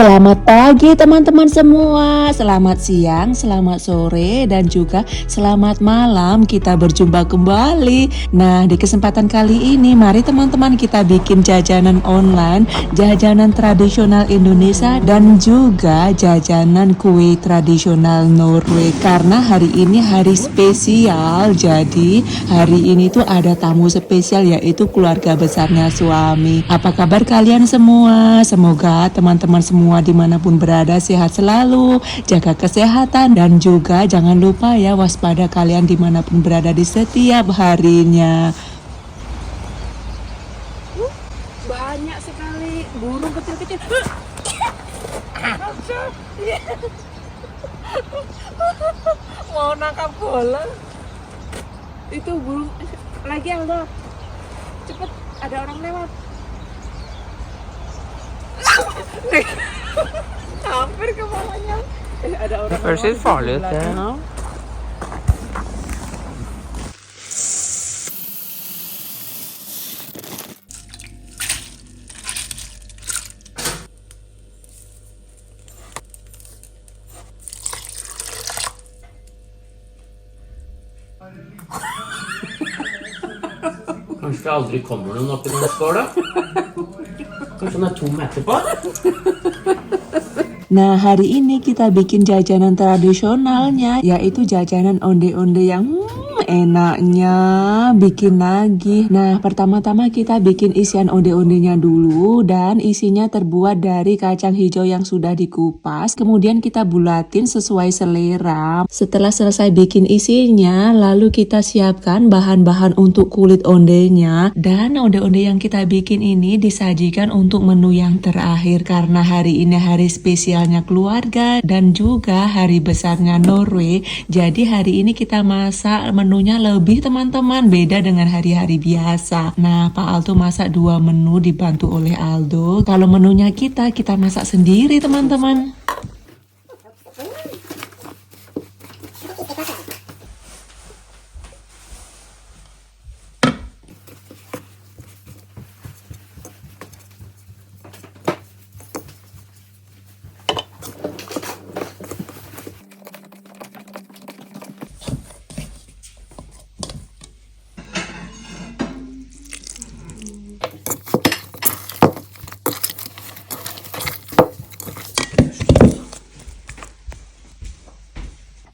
Selamat pagi teman-teman semua, selamat siang, selamat sore, dan juga selamat malam. Kita berjumpa kembali. Nah, di kesempatan kali ini mari teman-teman kita bikin jajanan online, jajanan tradisional Indonesia dan juga jajanan kue tradisional Norway. Karena hari ini hari spesial, jadi hari ini tuh ada tamu spesial yaitu keluarga besarnya suami. Apa kabar kalian semua? Semoga teman-teman semua dimanapun berada sehat selalu, jaga kesehatan, dan juga jangan lupa ya waspada kalian dimanapun berada di setiap harinya. Banyak sekali burung kecil-kecil. Mau nangkap bola. Itu burung lagi Aldo. Cepet, ada orang lewat. Hampir ke bawahnya. Ada orang. First is farligt. Ja. Kanskje det aldri kommer noen oppi den skåla? Kanskje den er tom etterpå? Nah, hari ini kita bikin jajanan tradisionalnya, yaitu jajanan onde-onde yang enaknya bikin lagi. Nah, pertama-tama kita bikin isian onde-ondenya dulu, dan isinya terbuat dari kacang hijau yang sudah dikupas. Kemudian kita bulatin sesuai selera. Setelah selesai bikin isinya, lalu kita siapkan bahan-bahan untuk kulit ondenya. Dan onde-onde yang kita bikin ini disajikan untuk menu yang terakhir karena hari ini hari spesialnya keluarga dan juga hari besarnya Norway. Jadi hari ini kita masak menunya lebih teman-teman, beda dengan hari-hari biasa. Nah, Pak Aldo masak 2 menu dibantu oleh Aldo. Kalau menunya kita masak sendiri teman-teman.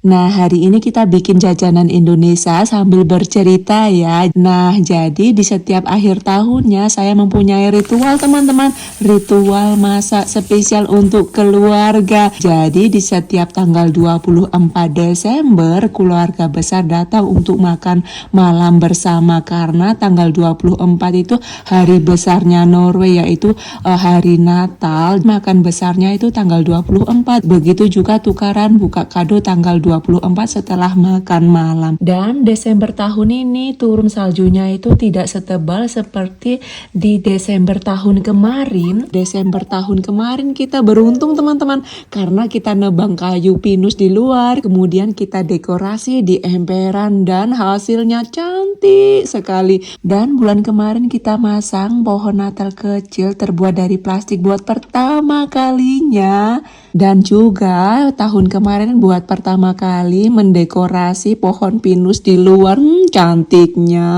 Nah, hari ini kita bikin jajanan Indonesia sambil bercerita ya. Nah, jadi di setiap akhir tahunnya saya mempunyai ritual teman-teman. Ritual masak spesial untuk keluarga. Jadi di setiap tanggal 24 Desember keluarga besar datang untuk makan malam bersama. Karena tanggal 24 itu hari besarnya Norway, yaitu hari Natal. Makan besarnya itu tanggal 24. Begitu juga tukaran buka kado tanggal 24 setelah makan malam. Dan Desember tahun ini turun saljunya itu tidak setebal seperti di Desember tahun kemarin. Desember tahun kemarin kita beruntung teman-teman, karena kita nebang kayu pinus di luar, kemudian kita dekorasi di emperan dan hasilnya cantik sekali. Dan bulan kemarin kita masang pohon Natal kecil terbuat dari plastik buat pertama kalinya. Dan juga tahun kemarin buat pertama kali mendekorasi pohon pinus di luar. Cantiknya.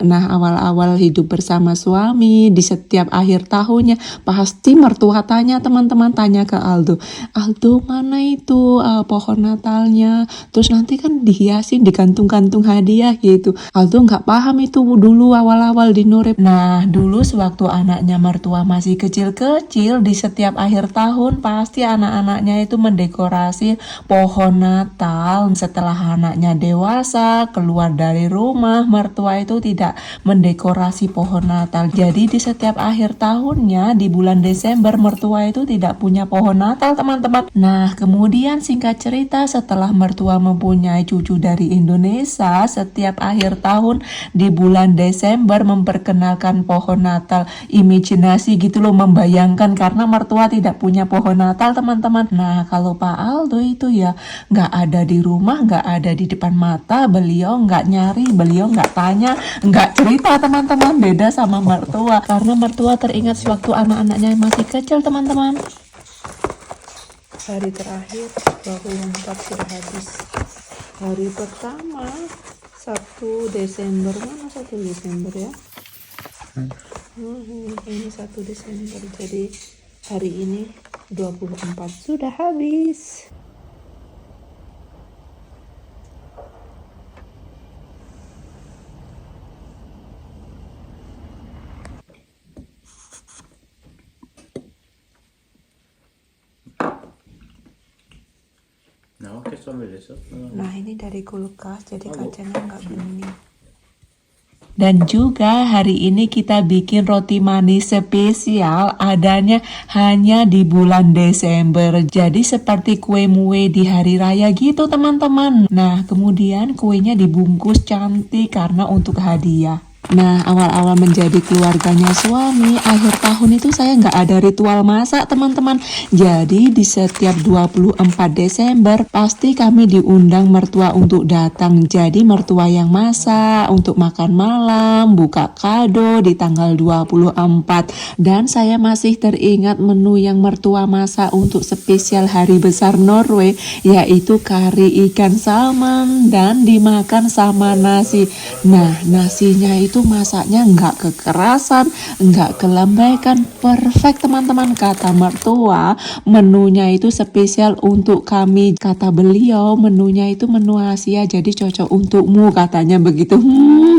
Nah, awal-awal hidup bersama suami di setiap akhir tahunnya pasti mertua tanya teman-teman, tanya ke Aldo, Aldo mana itu pohon Natalnya? Terus nanti kan dihiasin, digantung-gantung hadiah gitu. Aldo nggak paham itu dulu awal-awal di Norway. Nah, dulu sewaktu anaknya mertua masih kecil-kecil, di setiap akhir tahun pasti anak-anaknya itu mendekorasi pohon Natal. Setelah anaknya dewasa, keluar dari rumah, mertua itu tidak mendekorasi pohon Natal. Jadi di setiap akhir tahunnya di bulan Desember mertua itu tidak punya pohon Natal teman-teman. Nah, kemudian singkat cerita setelah mertua mempunyai cucu dari Indonesia, setiap akhir tahun di bulan Desember memperkenalkan pohon Natal. Imajinasi gitu loh, membayangkan, karena mertua tidak punya pohon Natal teman-teman. Nah, kalau Pak Aldo itu ya nggak ada di rumah, nggak ada di depan mata, beliau nggak nyari, beliau nggak tanya, nggak cerita teman-teman. Beda sama mertua, karena mertua teringat sewaktu anak-anaknya masih kecil teman-teman. Hari terakhir 24 sudah habis. Hari pertama 1 Desember, mana 1 Desember ya? Ini 1 Desember, jadi hari ini 24 sudah habis. No, che sono le sotto? Nah ini dari kulkas, jadi kacanya nggak bening. Dan juga hari ini kita bikin roti manis spesial, adanya hanya di bulan Desember. Jadi seperti kue mue di hari raya gitu teman-teman. Nah kemudian kuenya dibungkus cantik karena untuk hadiah. Nah awal-awal menjadi keluarganya suami, akhir tahun itu saya nggak ada ritual masak teman-teman. Jadi di setiap 24 Desember pasti kami diundang mertua untuk datang. Jadi mertua yang masak untuk makan malam, buka kado di tanggal 24. Dan saya masih teringat menu yang mertua masak untuk spesial hari besar Norway, yaitu kari ikan salmon dan dimakan sama nasi. Nah nasinya itu masaknya nggak kekerasan, nggak kelembekan, perfect teman-teman. Kata mertua menunya itu spesial untuk kami, kata beliau menunya itu menu Asia jadi cocok untukmu, katanya begitu.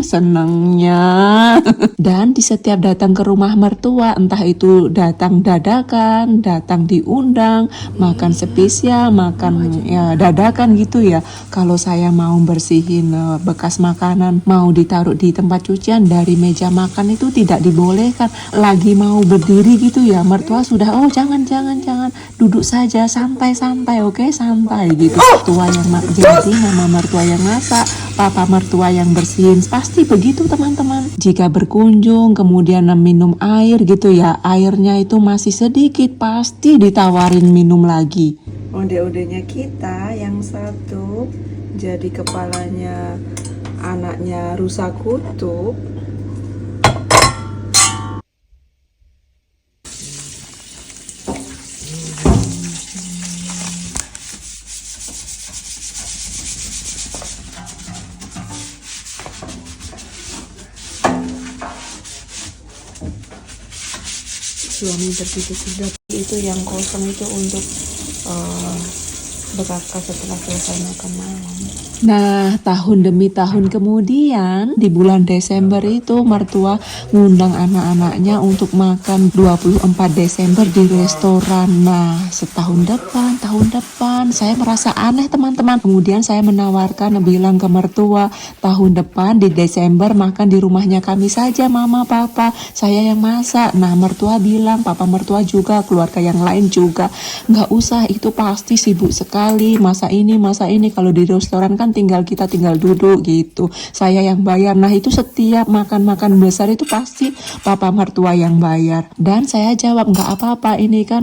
Senangnya. Dan di setiap datang ke rumah mertua, entah itu datang dadakan, datang diundang, makan spesial, makan ya dadakan gitu ya. Kalau saya mau bersihin bekas makanan, mau ditaruh di tempat cucian, dari meja makan itu tidak dibolehkan. Lagi mau berdiri gitu ya, mertua sudah jangan duduk saja, santai oke, santai gitu. Mertua yang jadi mama mertua yang masak, papa mertua yang bersihin, pasti begitu teman-teman. Jika berkunjung kemudian minum air gitu ya, airnya itu masih sedikit, pasti ditawarin minum lagi. Onde-ondenya kita yang satu jadi kepalanya anaknya rusa kutub. Suami pergi ke sudah itu yang kosong itu untuk bekas setelah selesai makan malam. Nah, tahun demi tahun kemudian di bulan Desember itu mertua ngundang anak-anaknya untuk makan 24 Desember di restoran. Nah, tahun depan saya merasa aneh teman-teman. Kemudian saya menawarkan, bilang ke mertua, tahun depan di Desember makan di rumahnya kami saja mama papa, saya yang masak. Nah, mertua bilang, papa mertua juga, keluarga yang lain juga, nggak usah, itu pasti sibuk sekali, masa ini kalau di restoran kan tinggal duduk gitu, saya yang bayar. Nah itu setiap makan besar itu pasti papa mertua yang bayar. Dan saya jawab, nggak apa-apa, ini kan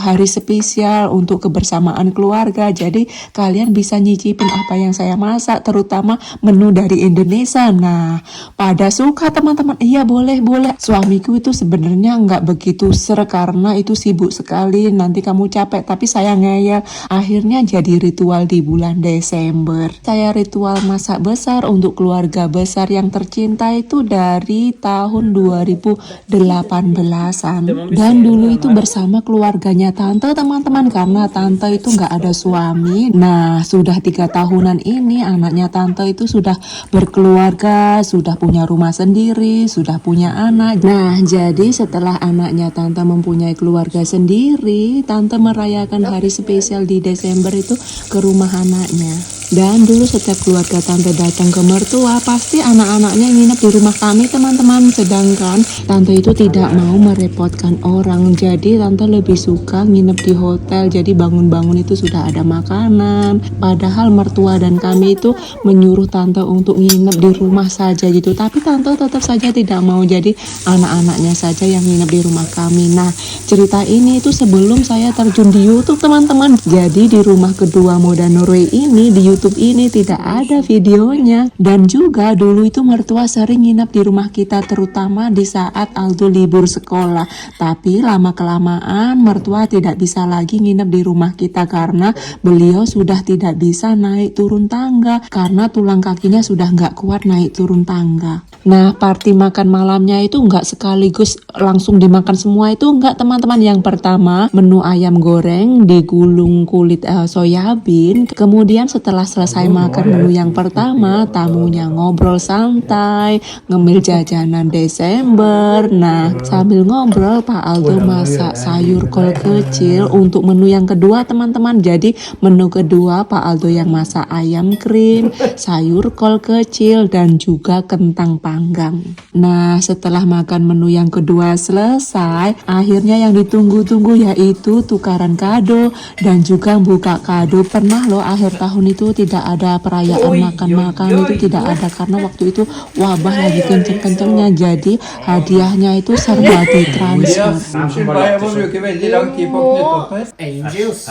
hari spesial untuk kebersamaan keluarga, jadi kalian bisa nyicipin apa yang saya masak, terutama menu dari Indonesia. Nah pada suka teman-teman, iya boleh. Suamiku itu sebenarnya nggak begitu karena itu sibuk sekali, nanti kamu capek, tapi saya ngeyel. Akhirnya jadi ritual di bulan Desember. Saya ritual masak besar untuk keluarga besar yang tercinta itu dari tahun 2018-an. Dan dulu itu bersama keluarganya tante teman-teman, karena tante itu nggak ada suami. Nah sudah 3 tahunan ini anaknya tante itu sudah berkeluarga, sudah punya rumah sendiri, sudah punya anak. Nah jadi setelah anaknya tante mempunyai keluarga sendiri, tante merayakan hari spesial di Desember itu ke rumah anaknya. Dan dulu setiap keluarga tante datang ke mertua, pasti anak-anaknya nginep di rumah kami teman-teman. Sedangkan tante itu tidak mau merepotkan orang, jadi tante lebih suka nginep di hotel. Jadi bangun-bangun itu sudah ada makanan. Padahal mertua dan kami itu menyuruh tante untuk nginep di rumah saja gitu, tapi tante tetap saja tidak mau, jadi anak-anaknya saja yang nginep di rumah kami. Nah cerita ini itu sebelum saya terjun di YouTube teman-teman. Jadi di rumah kedua Moda Norway ini di YouTube YouTube ini tidak ada videonya. Dan juga dulu itu mertua sering nginap di rumah kita, terutama di saat Aldo libur sekolah. Tapi lama-kelamaan mertua tidak bisa lagi nginap di rumah kita karena beliau sudah tidak bisa naik turun tangga karena tulang kakinya sudah nggak kuat naik turun tangga. Nah, party makan malamnya itu nggak sekaligus langsung dimakan semua, itu nggak teman-teman. Yang pertama menu ayam goreng digulung kulit soyabin. Kemudian setelah selesai makan menu yang pertama, tamunya ngobrol santai, ngemil jajanan Desember. Nah, sambil ngobrol Pak Aldo masak sayur kol kecil untuk menu yang kedua teman-teman. Jadi menu kedua Pak Aldo yang masak ayam krim, sayur kol kecil, dan juga kentang panggang. Nah, setelah makan menu yang kedua selesai, akhirnya yang ditunggu-tunggu yaitu tukaran kado dan juga buka kado. Pernah loh akhir tahun itu tidak ada perayaan makan-makan, itu tidak ada karena waktu itu wabah lagi kenceng-kencengnya. Jadi hadiahnya itu serba ditransfer. Unnskyld meg, jeg må bruke veldig lang tid på å knytte opp her. Angels.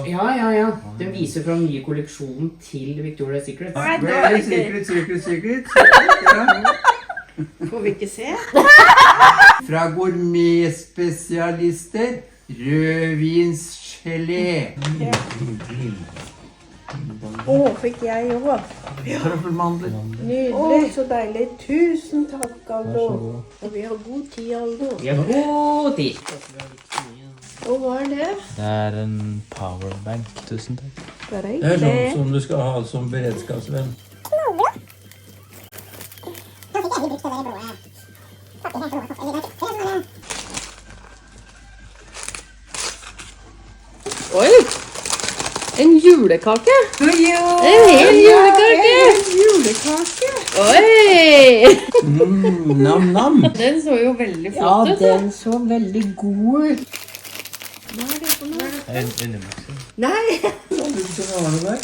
Ja. Den viser fram nye kolleksjonen til Victoria's Secret. Very secret. Ja. Får vi ikke se? Fra gourmetspesialister, rødvinsgelé. Fikk jeg òg. Trøffelmandler. Nydelig. Så deilig. Tusen takk, Aldo. Og vi har god tid, Aldo. Vi har god tid. Og hva er det? Det er en powerbank. Tusen takk. Bare Det er sånn ikke. som du skal ha som beredskapsvenn. Oi! En julekake. En hel julekake. Oi! Nam-nam. Den så jo veldig Ja, flott ut. den så veldig god ut. Underbukser. Nei! Du skal ha det der.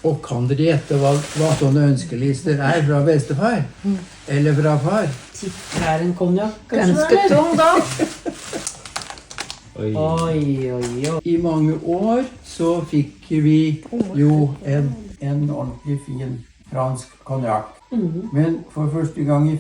Og kan dere gjette hva sånne ønskelister er fra bestefar? Eller fra far? Det er en konjakk. Ganske tung, da. Oi. I mange år så fikk vi jo en ordentlig fin fransk konjakk. Men for første gang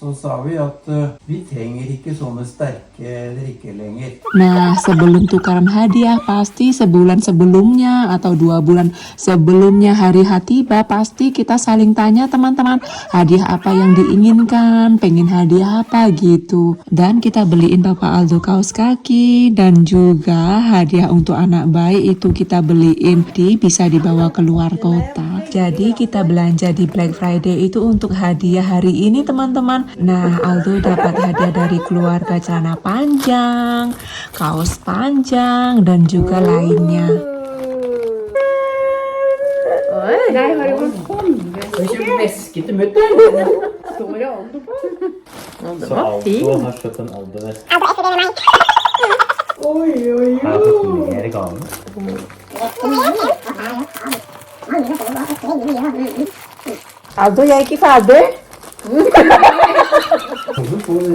så sa vi at vi trenger ikke sånne sterke drikker lenger. Nah, sebelum tukaran hadiah pasti sebulan sebelumnya atau 2 bulan sebelumnya hari H tiba pasti kita saling tanya teman-teman hadiah apa yang diinginkan, pengen hadiah apa gitu. Dan kita beliin Bapak Aldo kaos kaki dan juga hadiah untuk anak bayi itu kita beliin bisa dibawa keluar kota. Jadi kita belanja di Black Friday itu untuk hadiah hari ini teman-teman. Nah, Aldo dapat hadiah dari keluarga celana panjang, kaos panjang, dan juga lainnya. Jeg har jo en konge. Har du kjøpt veske til mutter? Står det Aldo på? Så Aldo har kjøpt en Aldo-veske. Oi. Her har jeg fått mer gaver. Aldo, jeg er ikke ferdig.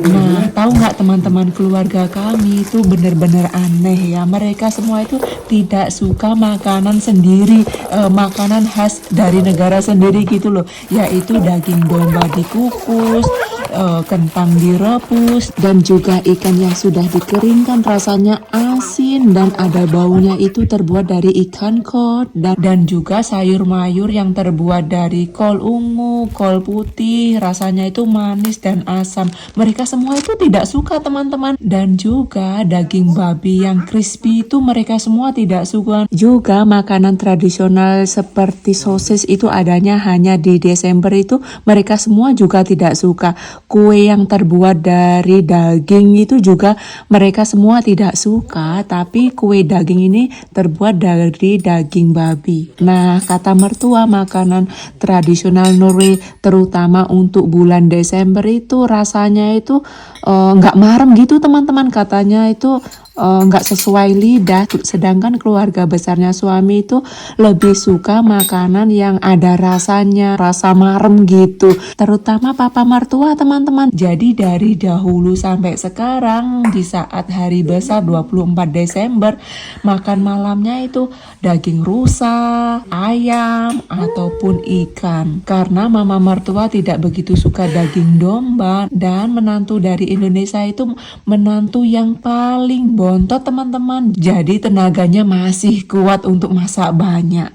Nah, tahu nggak teman-teman, keluarga kami itu benar-benar aneh ya. Mereka semua itu tidak suka makanan sendiri, makanan khas dari negara sendiri gitu loh. Yaitu daging domba dikukus, kentang direbus, dan juga ikan yang sudah dikeringkan rasanya asin dan ada baunya itu terbuat dari ikan kod, dan juga sayur mayur yang terbuat dari kol ungu, kol putih, rasanya itu manis dan asam. Mereka semua itu tidak suka teman-teman. Dan juga daging babi yang crispy itu mereka semua tidak suka. Juga makanan tradisional seperti sosis itu adanya hanya di Desember itu mereka semua juga tidak suka. Kue yang terbuat dari daging itu juga mereka semua tidak suka, tapi kue daging ini terbuat dari daging babi. Nah, kata mertua makanan tradisional Norway terutama untuk bulan Desember itu rasanya itu nggak marem gitu teman-teman. Katanya itu nggak sesuai lidah. Sedangkan keluarga besarnya suami itu lebih suka makanan yang ada rasanya, rasa marem gitu. Terutama papa mertua teman-teman. Jadi dari dahulu sampai sekarang di saat hari besar 24 Desember makan malamnya itu daging rusa, ayam, ataupun ikan. Karena mama mertua tidak begitu suka daging domba dan menantu dari Indonesia itu menantu yang paling bontot teman-teman. Jadi tenaganya masih kuat untuk masak banyak.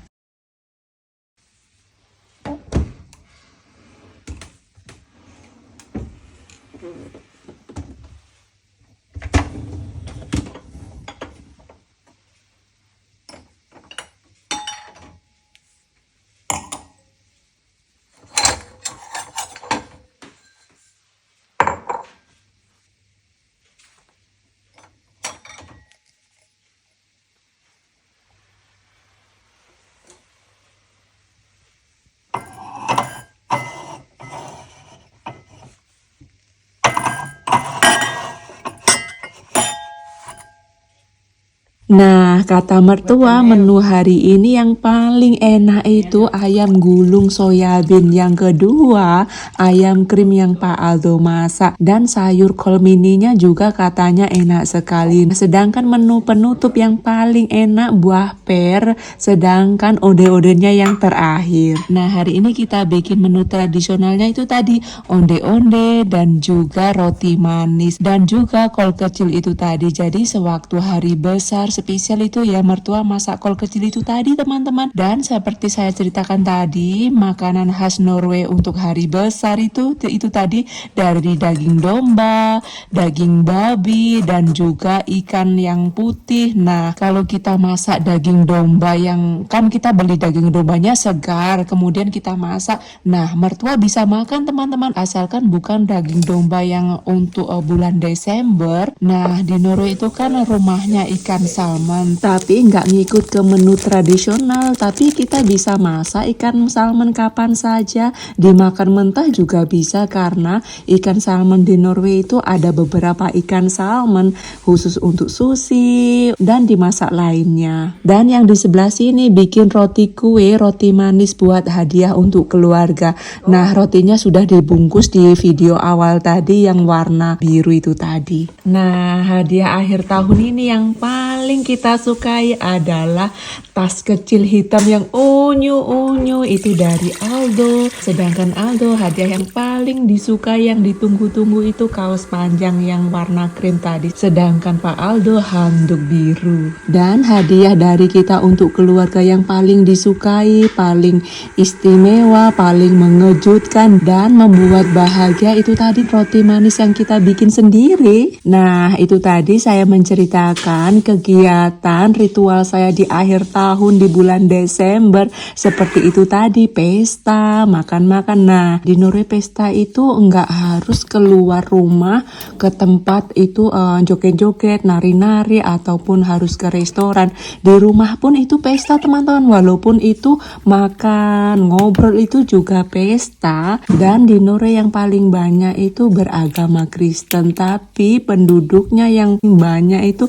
Nah, kata mertua menu hari ini yang paling enak itu ayam gulung soyabin. Yang kedua, ayam krim yang Pak Aldo masak. Dan sayur kol mininya juga katanya enak sekali. Sedangkan menu penutup yang paling enak buah per. Sedangkan onde-ondenya yang terakhir. Nah, hari ini kita bikin menu tradisionalnya itu tadi onde-onde dan juga roti manis. Dan juga kol kecil itu tadi. Jadi sewaktu hari besar spesial itu ya mertua masak kol kecil itu tadi teman-teman. Dan seperti saya ceritakan tadi, makanan khas Norway untuk hari besar itu tadi dari daging domba, daging babi, dan juga ikan yang putih. Nah, kalau kita masak daging domba yang kan kita beli daging dombanya segar, kemudian kita masak. Nah, mertua bisa makan teman-teman asalkan bukan daging domba yang untuk bulan Desember. Nah, di Norway itu kan rumahnya ikan salmon, tapi nggak ngikut ke menu tradisional, tapi kita bisa masak ikan salmon kapan saja, dimakan mentah juga bisa karena ikan salmon di Norway itu ada beberapa ikan salmon khusus untuk sushi dan dimasak lainnya. Dan yang di sebelah sini bikin roti kue, roti manis buat hadiah untuk keluarga. Nah, rotinya sudah dibungkus di video awal tadi yang warna biru itu tadi. Nah, hadiah akhir tahun ini yang paling kita sukai adalah tas kecil hitam yang unyu-unyu itu dari Aldo. Sedangkan Aldo hadiah yang paling disukai yang ditunggu-tunggu itu kaos panjang yang warna krim tadi. Sedangkan Pak Aldo handuk biru. Dan hadiah dari kita untuk keluarga yang paling disukai, paling istimewa, paling mengejutkan dan membuat bahagia itu tadi roti manis yang kita bikin sendiri. Nah, itu tadi saya menceritakan kegiatan ritual saya di akhir tahun di bulan Desember. Seperti itu tadi, pesta, makan-makan. Nah, di Norway pesta itu enggak harus keluar rumah ke tempat itu joget-joget, nari-nari, ataupun harus ke restoran. Di rumah pun itu pesta teman-teman, walaupun itu makan, ngobrol itu juga pesta. Dan di Norway yang paling banyak itu beragama Kristen, tapi penduduknya yang banyak itu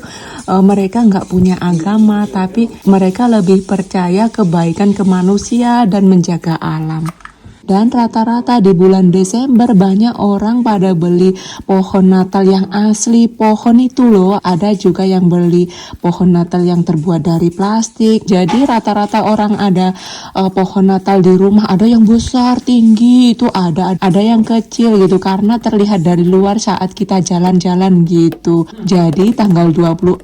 mereka nggak punya agama, tapi mereka lebih percaya kebaikan ke manusia dan menjaga alam. Dan rata-rata di bulan Desember banyak orang pada beli pohon Natal yang asli pohon itu loh. Ada juga yang beli pohon Natal yang terbuat dari plastik. Jadi rata-rata orang ada pohon Natal di rumah. Ada yang besar, tinggi, itu ada yang kecil gitu. Karena terlihat dari luar saat kita jalan-jalan gitu. Jadi tanggal 24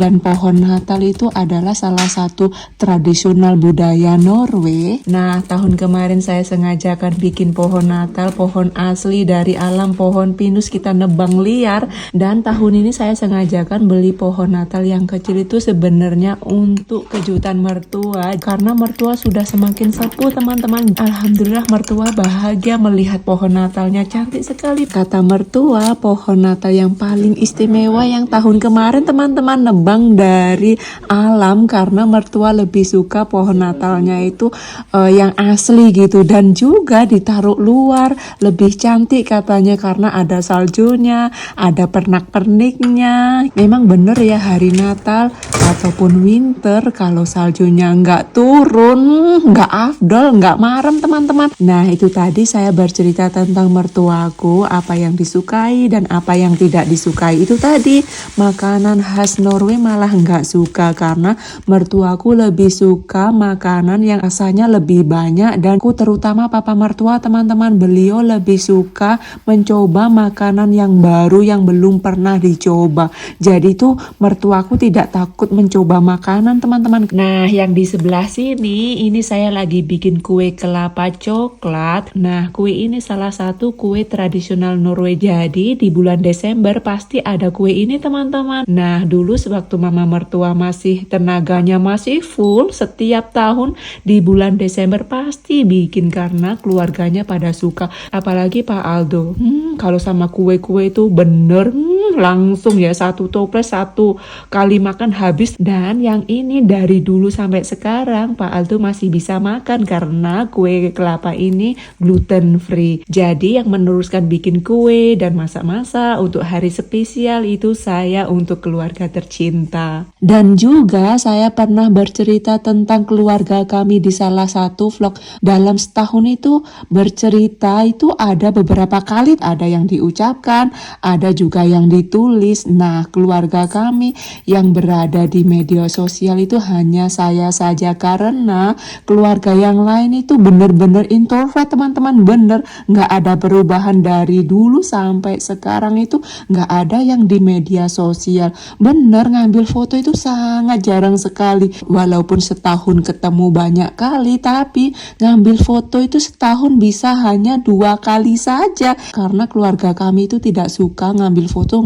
dan pohon Natal itu adalah salah satu tradisional budaya Norway. Nah, tahun kemarin saya sengaja akan bikin pohon Natal, pohon asli dari alam, pohon pinus kita nebang liar. Dan tahun ini saya sengajakan beli pohon Natal yang kecil itu sebenarnya untuk kejutan mertua, karena mertua sudah semakin sepuh teman-teman. Alhamdulillah mertua bahagia melihat pohon Natalnya cantik sekali. Kata mertua pohon Natal yang paling istimewa yang tahun kemarin teman-teman. nebang dari alam karena mertua lebih suka pohon Natalnya itu yang asli gitu, dan juga ditaruh luar lebih cantik katanya karena ada saljunya, ada pernak-perniknya. Memang bener ya, hari Natal ataupun winter kalau saljunya nggak turun nggak afdol, nggak marem teman-teman. Nah itu tadi saya bercerita tentang mertuaku, apa yang disukai dan apa yang tidak disukai. Itu tadi makanan khas Norway malah nggak suka karena mertuaku lebih suka makanan yang rasanya lebih banyak, dan aku terutama papa mertua teman-teman, beliau lebih suka mencoba makanan yang baru yang belum pernah dicoba. Jadi tuh mertuaku tidak takut mencoba makanan teman-teman. Nah yang di sebelah sini ini saya lagi bikin kue kelapa coklat. Nah kue ini salah satu kue tradisional Norway, jadi di bulan Desember pasti ada kue ini teman-teman. Nah dulu sewaktu mama mertua masih tenaganya masih full, setiap tahun di bulan Desember pasti bikin karena keluarganya pada suka. Apalagi Pak Aldo, kalau sama kue-kue itu bener langsung ya, satu toples satu kali makan habis. Dan yang ini dari dulu sampai sekarang Pak Aldo masih bisa makan karena kue kelapa ini gluten free. Jadi yang meneruskan bikin kue dan masak-masak untuk hari spesial itu saya untuk keluarga tercinta. Dan juga saya pernah bercerita tentang keluarga kami di salah satu vlog. Dalam setahun itu bercerita itu ada beberapa kali, ada yang diucapkan, ada juga yang ditulis. Nah keluarga kami yang berada di media sosial itu hanya saya saja, karena keluarga yang lain itu bener-bener introvert teman-teman, bener nggak ada perubahan dari dulu sampai sekarang, itu nggak ada yang di media sosial. Bener ngambil foto itu sangat jarang sekali, walaupun setahun ketemu banyak kali, tapi ngambil foto itu setahun bisa hanya 2 kali saja karena keluarga kami itu tidak suka ngambil foto,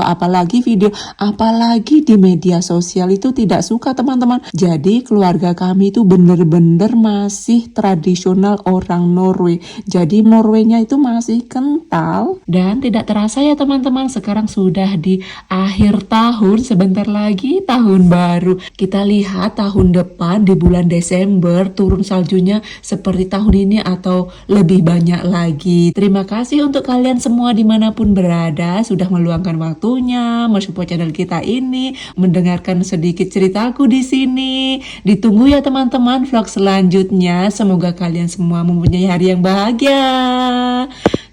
apalagi video, apalagi di media sosial itu tidak suka teman-teman. Jadi keluarga kami itu bener-bener masih tradisional orang Norway, jadi Norwaynya itu masih kental. Dan tidak terasa ya teman-teman, sekarang sudah di akhir tahun, sebentar lagi tahun baru. Kita lihat tahun depan di bulan Desember turun saljunya seperti tahun ini atau lebih banyak lagi. Terima kasih untuk kalian semua dimanapun berada sudah meluangkan waktunya mensupport channel kita ini, mendengarkan sedikit ceritaku di sini. Ditunggu ya teman-teman vlog selanjutnya. Semoga kalian semua mempunyai hari yang bahagia.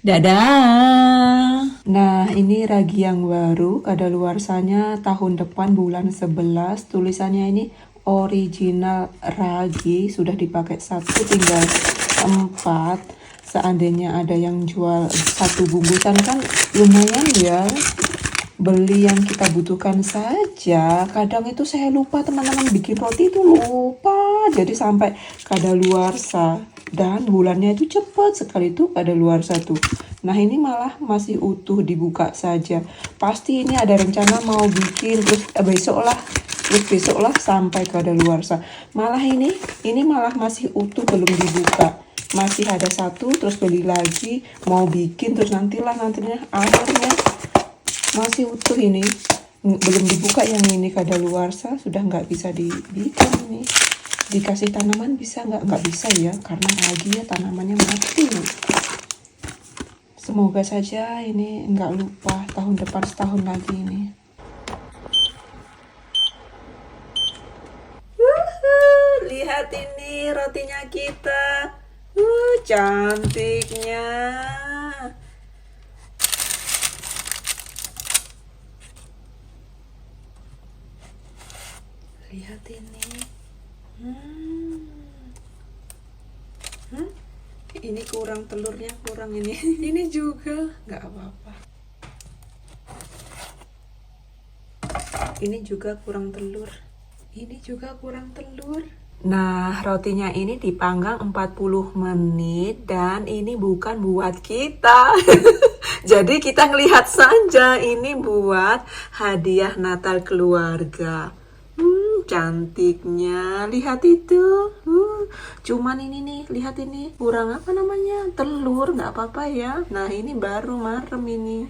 Dadah. Nah ini ragi yang baru, kadaluarsanya tahun depan bulan 11. Tulisannya ini original ragi, sudah dipakai 1 tinggal 4. Seandainya ada yang jual 1 bungkusan kan lumayan ya, beli yang kita butuhkan saja. Kadang itu saya lupa teman-teman, bikin roti itu lupa, jadi sampai kadaluarsa. Dan bulannya itu cepat sekali tuh kadaluarsa tuh. Nah ini malah masih utuh, dibuka saja. Pasti ini ada rencana mau bikin terus besok lah sampai kadaluarsa. Malah ini malah masih utuh, belum dibuka. Masih ada 1 terus beli lagi, mau bikin terus nantinya akhirnya masih utuh ini, belum dibuka. Yang ini kadaluarsa sudah nggak bisa dibikin ini. Dikasih tanaman bisa nggak bisa ya, karena lagi ya tanamannya mati. Semoga saja ini nggak lupa tahun depan, setahun lagi ini. Lihat ini rotinya kita, cantiknya. Lihat ini. Ini kurang telurnya, kurang ini. Ini juga nggak apa-apa. Ini juga kurang telur. Ini juga kurang telur. Nah, rotinya ini dipanggang 40 menit dan ini bukan buat kita. Jadi kita ngelihat saja, ini buat hadiah Natal keluarga. Cantiknya, lihat itu. Cuman ini nih, lihat ini kurang apa namanya, telur, nggak apa-apa ya. Nah ini baru marem ini.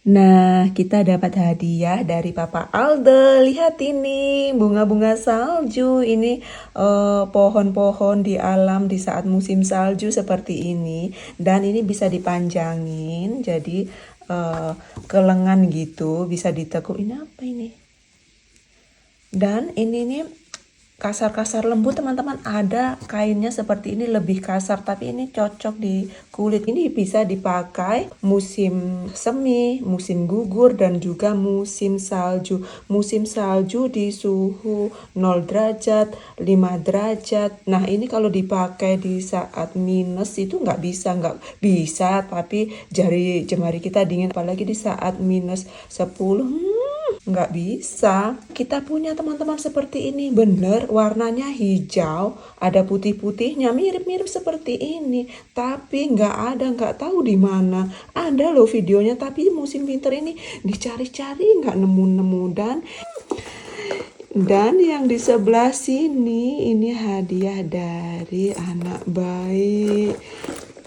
Nah, kita dapat hadiah dari Papa Aldo. Lihat ini, bunga-bunga salju. Ini pohon-pohon di alam di saat musim salju seperti ini. Dan ini bisa dipanjangin, jadi ke lengan gitu, bisa ditekuk. Ini apa ini? Dan ini nih kasar-kasar lembut teman-teman, ada kainnya seperti ini lebih kasar tapi ini cocok di kulit. Ini bisa dipakai musim semi, musim gugur dan juga musim salju. Musim salju di suhu 0 derajat, 5 derajat. Nah ini kalau dipakai di saat minus itu nggak bisa tapi jemari kita dingin, apalagi di saat minus 10 nggak bisa. Kita punya teman-teman seperti ini, bener warnanya hijau, ada putih-putihnya, mirip-mirip seperti ini, tapi nggak tahu di mana. Ada loh videonya, tapi musim winter ini dicari-cari nggak nemu-nemu. Dan yang di sebelah sini ini hadiah dari anak baik.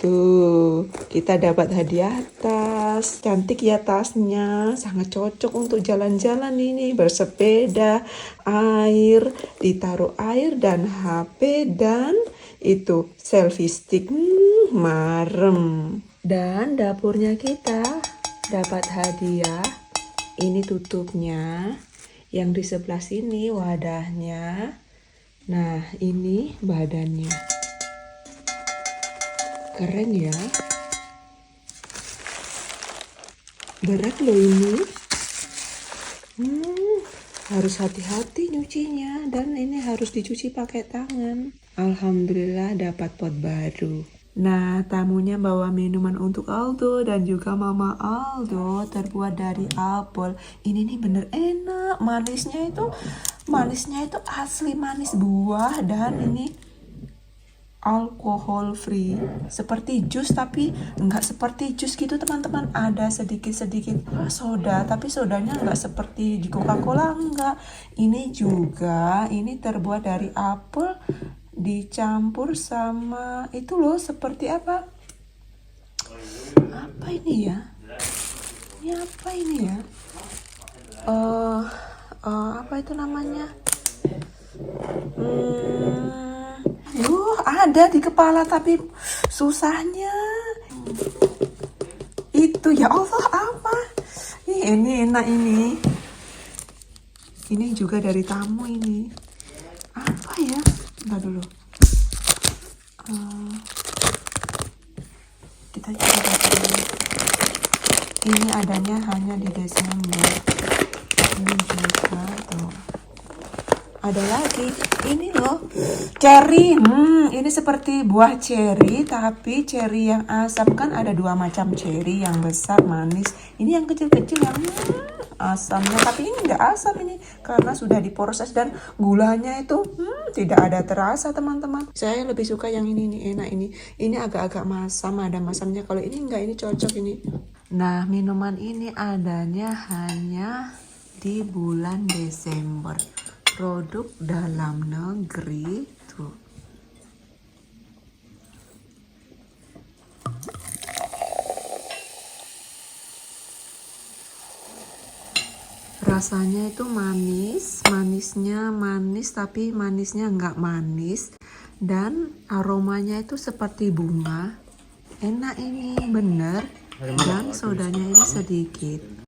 Tuh, kita dapat hadiah tas. Cantik ya tasnya, sangat cocok untuk jalan-jalan ini, bersepeda, air, ditaruh air dan HP dan itu selfie stick. Marem. Dan dapurnya kita dapat hadiah. Ini tutupnya. Yang di sebelah sini wadahnya. Nah, ini badannya. Keren ya. Berat loh ini. Harus hati-hati nyucinya. Dan ini harus dicuci pakai tangan. Alhamdulillah dapat pot baru. Nah, tamunya bawa minuman untuk Aldo dan juga Mama Aldo, terbuat dari apel. Ini nih bener enak. Manisnya itu asli manis buah, dan ini alkohol free, seperti jus tapi enggak seperti jus gitu teman-teman, ada sedikit-sedikit soda, tapi sodanya enggak seperti di Coca-Cola, enggak. Ini terbuat dari apel dicampur sama itu loh, seperti apa ini ya, apa itu namanya, ada di kepala tapi susahnya. Itu ya Allah apa? Ini enak ini. Ini juga dari tamu ini. Apa ya? Bentar dulu. Kita coba dulu. Ini adanya hanya di Desember. Ini juga tuh. Ada lagi, ini loh, cherry. Ini seperti buah cherry, tapi cherry yang asam. Kan ada dua macam cherry, yang besar manis. Ini yang kecil-kecil yang asamnya, tapi ini nggak asam ini karena sudah diproses dan gulanya itu tidak ada terasa teman-teman. Saya lebih suka yang ini nih, enak ini. Ini agak-agak masam, ada masamnya. Kalau ini enggak, ini cocok ini. Nah, minuman ini adanya hanya di bulan Desember. Produk dalam negeri tuh. Rasanya itu manisnya manis tapi manisnya nggak manis, dan aromanya itu seperti bunga. Enak ini bener, dan sodanya ini sedikit.